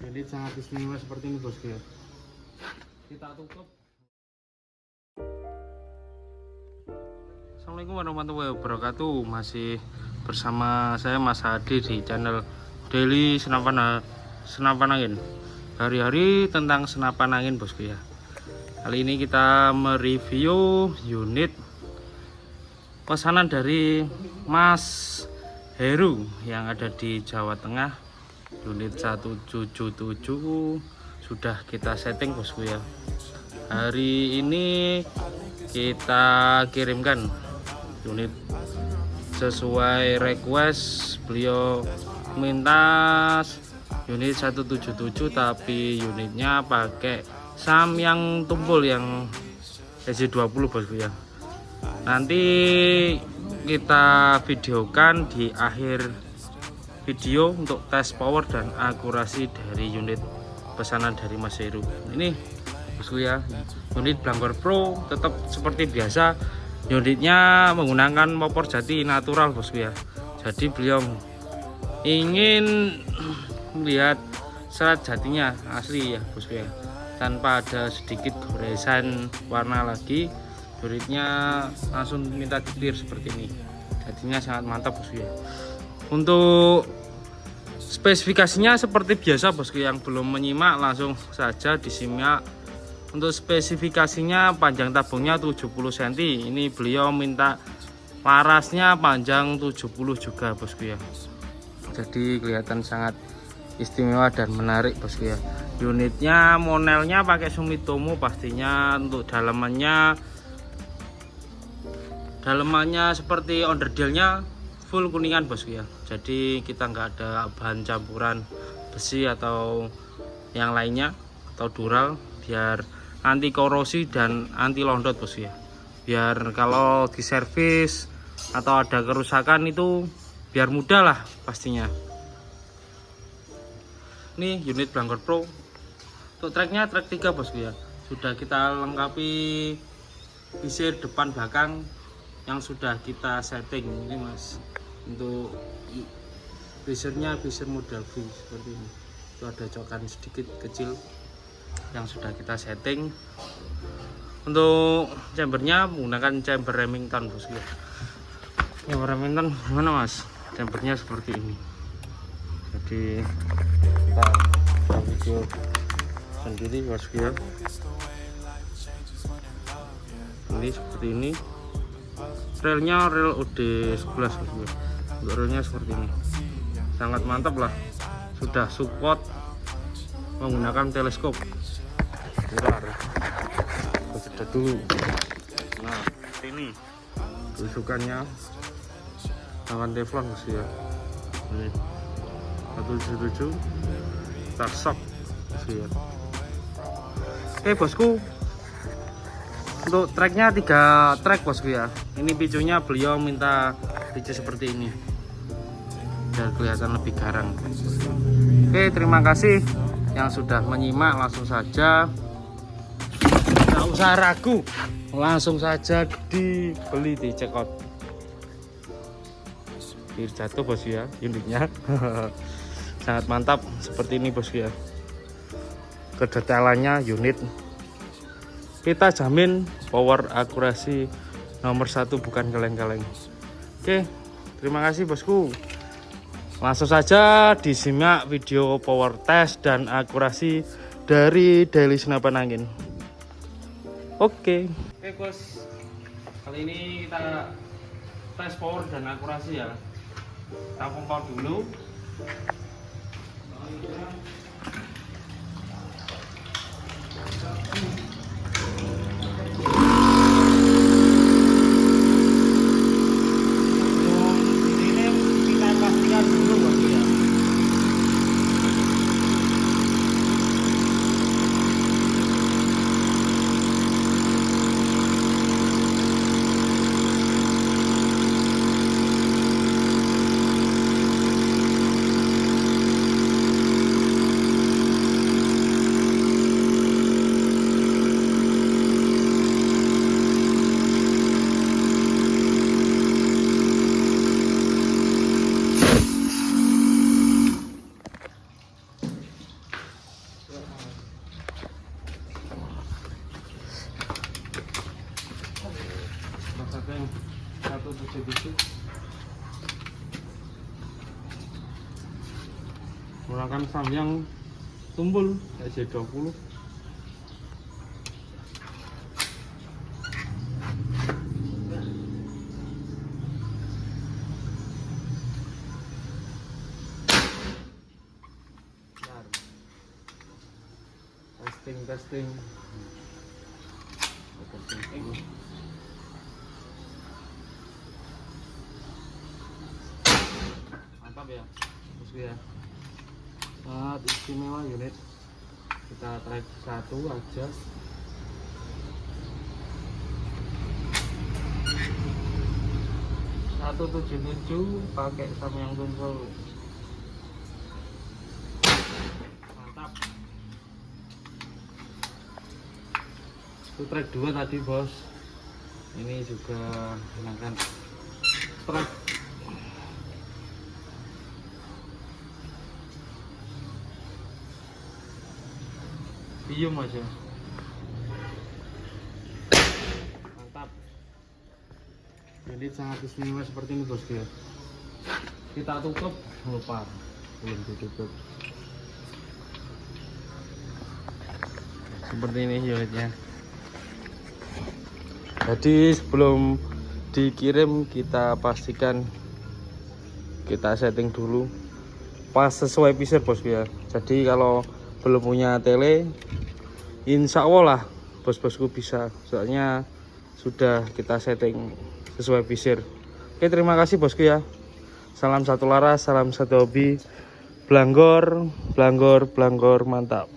Unit sangat istimewa seperti ini bosku ya. Kita tutup. Assalamualaikum warahmatullahi wabarakatuh. Masih bersama saya Mas Hadi di channel Daily Senapan Angin. Hari-hari tentang senapan angin bosku ya. Kali ini kita mereview unit pesanan dari Mas Heru yang ada di Jawa Tengah. Unit 177 sudah kita setting bosku ya. Hari ini kita kirimkan unit sesuai request. Beliau minta unit 177 tapi unitnya pakai Samyang tumpul yang SJ20 bosku ya. Nanti kita videokan di akhir video untuk tes power dan akurasi dari unit pesanan dari Mas Heru. Ini bosku ya, unit Blankor Pro tetap seperti biasa. Unitnya menggunakan popor jati natural bosku ya. Jadi beliau ingin melihat serat jatinya asli ya bosku ya, tanpa ada sedikit goresan warna lagi. Unitnya langsung minta clear seperti ini. Jadinya sangat mantap bosku ya. Untuk spesifikasinya seperti biasa bosku, yang belum menyimak langsung saja disimak. Untuk spesifikasinya panjang tabungnya 70 cm. Ini beliau minta larasnya panjang 70 juga bosku ya. Jadi kelihatan sangat istimewa dan menarik bosku ya. Unitnya monelnya pakai Sumitomo pastinya. Untuk dalamannya seperti underdealnya full kuningan bosku ya. Jadi kita nggak ada bahan campuran besi atau yang lainnya atau dural, biar anti korosi dan anti londot bosku ya. Biar kalau diservis atau ada kerusakan itu biar mudah lah pastinya. Ini unit Blankor Pro. Untuk treknya trek 3 bosku ya. Sudah kita lengkapi visir depan belakang yang sudah kita setting ini mas. Untuk visirnya visir model V seperti ini. Itu ada cokan sedikit kecil yang sudah kita setting. Untuk chambernya menggunakan chamber Remington bosku. Chamber Remington gimana mas? Chambernya seperti ini. Jadi kita video sendiri bosku ya. Ini seperti ini. Relnya rel OD11 bosku. Untuk relnya seperti ini, sangat mantap lah. Sudah support menggunakan teleskop. Bentar, kita dulu. Nah ini tusukannya tangan teflon bosku ya. Ini 177 tarsok bosku ya. Oke bosku, untuk treknya 3 trek bosku ya. Ini picunya beliau minta picu seperti ini biar kelihatan lebih garang. Oke, terima kasih yang sudah menyimak. Langsung saja, nggak usah ragu, langsung saja dibeli di check out. Biar jatuh bosku ya unitnya. Sangat mantap seperti ini bosku ya. Kedetailannya unit kita jamin power akurasi nomor 1, bukan kaleng-kaleng. Oke, terima kasih bosku. Langsung saja disimak video power test dan akurasi dari Daily Senapan Angin. Oke bos, kali ini kita tes power dan akurasi ya. Kita pompa dulu. menggunakan samyang tumpul SJ20. Testing. Mantap ya, bosku ya. Sangat istimewa unit. Kita track satu aja. Satu 77 pakai samyang tumpul. Mantap. Itu track 2 tadi bos. Ini juga menggunakan track bium aja. Mantap. Jadi sangat istimewa seperti ini bosku ya. Kita tutup, lupa belum ditutup. Seperti ini unitnya. Jadi sebelum dikirim kita pastikan kita setting dulu pas sesuai pisir bosku ya. Jadi kalau belum punya tele, insya Allah lah bos-bosku bisa, soalnya sudah kita setting sesuai pisir. Oke, terima kasih bosku ya. Salam satu laras, salam satu hobi. Blanggor mantap.